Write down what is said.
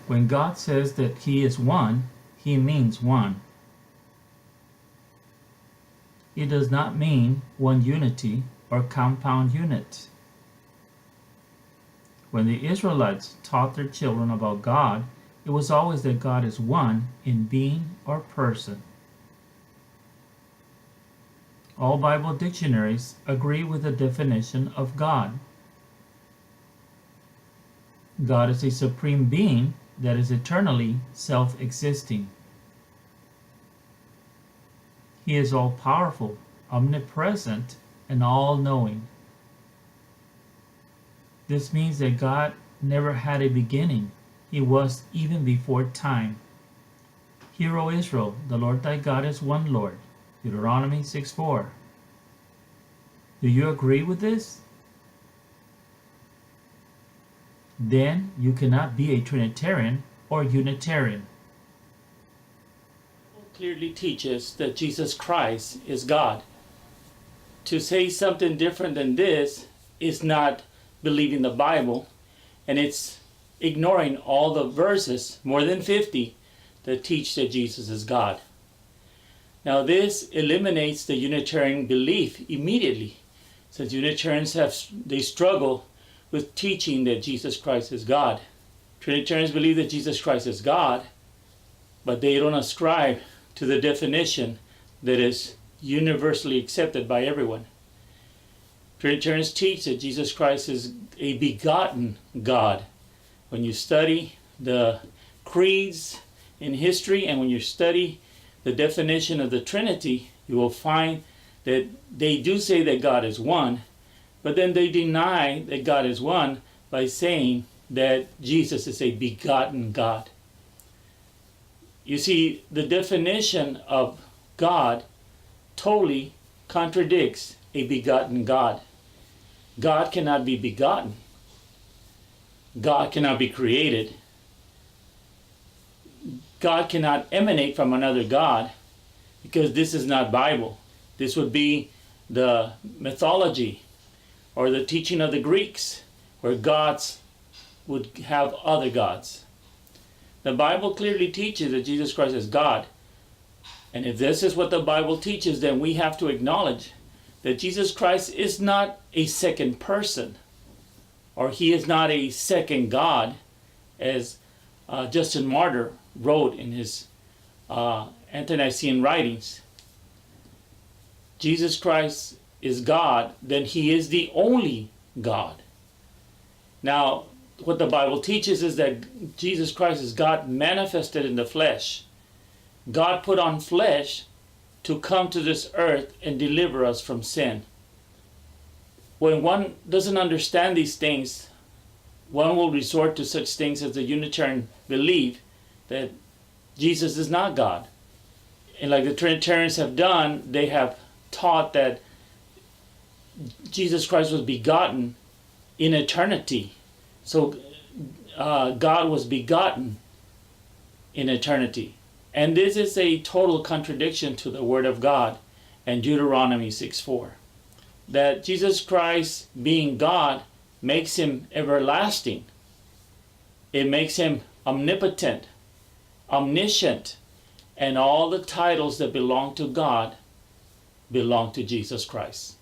When God says that He is one, He means one. It does not mean one unity or compound unit. When the Israelites taught their children about God, it was always that God is one in being or person. All Bible dictionaries agree with the definition of God. God is a supreme being that is eternally self-existing. He is all-powerful, omnipresent, and all-knowing. This means that God never had a beginning. He was even before time. Hear, O Israel, the Lord thy God is one Lord. Deuteronomy 6:4. Do you agree with this? Then you cannot be a Trinitarian or Unitarian. It clearly teaches that Jesus Christ is God. To say something different than this is not believing the Bible, and it's ignoring all the verses, more than 50, that teach that Jesus is God. Now this eliminates the Unitarian belief immediately, since Unitarians they struggle with teaching that Jesus Christ is God. Trinitarians believe that Jesus Christ is God, but they don't ascribe to the definition that is universally accepted by everyone. Trinitarians teach that Jesus Christ is a begotten God. When you study the creeds in history and when you study the definition of the Trinity, you will find that they do say that God is one, but then they deny that God is one by saying that Jesus is a begotten God. You see, the definition of God totally contradicts a begotten God. God cannot be begotten. God cannot be created. God cannot emanate from another God, because this is not Bible. This would be the mythology or the teaching of the Greeks, where gods would have other gods. The Bible clearly teaches that Jesus Christ is God. And if this is what the Bible teaches, then we have to acknowledge that Jesus Christ is not a second person, or He is not a second God, as Justin Martyr wrote in his ante-Nicene writings. Jesus Christ is God, then He is the only God. Now, what the Bible teaches is that Jesus Christ is God manifested in the flesh. God put on flesh to come to this earth and deliver us from sin. When one doesn't understand these things, one will resort to such things as the Unitarian belief that Jesus is not God. And like the Trinitarians have done, they have taught that Jesus Christ was begotten in eternity. So God was begotten in eternity. And this is a total contradiction to the Word of God and Deuteronomy 6:4. That Jesus Christ being God makes Him everlasting. It makes Him omnipotent, omniscient, and all the titles that belong to God belong to Jesus Christ.